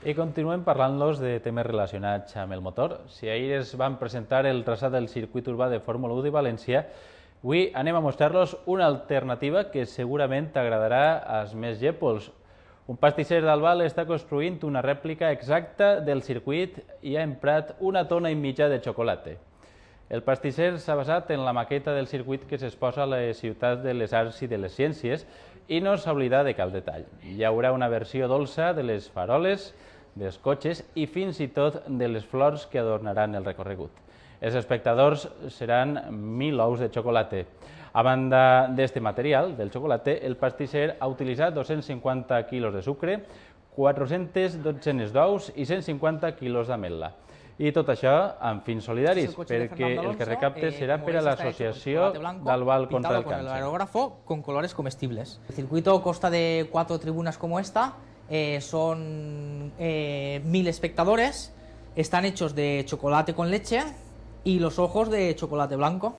I continuem parlant-los de temes relacionats amb el motor. Si ahir es van presentar el traçat del circuit urbà de Fórmula 1 de València, avui anem a mostrar-los una alternativa que segurament agradarà als més llépols. Un pastisser d'Albal està construint una rèplica exacta del circuit i ha emprat 1,5 tones de xocolata. El pastisser s'ha basat en la maqueta del circuit que s'exposa a la ciutat de les Arts i de les Ciències i no s'ha oblidat de cap detall. Hi haurà una versió dolça de les faroles, dels cotxes i fins i tot de les flors que adornaran el recorregut. Els espectadors seran 1.000 ous de xocolata. A banda d'aquest material, del xocolata, el pastisser ha utilitzat 250 quilos de sucre, 400 dotzenes d'ous i 150 quilos d'ametla. I tot això amb fins solidaris, perquè el que recapte serà per a l'associació d'Albal contra el càncer. Con el aerógrafo con colores comestibles. El circuito consta de 4 tribunas como esta, son 1.000 espectadores, están hechos de chocolate con leche y los ojos de chocolate blanco.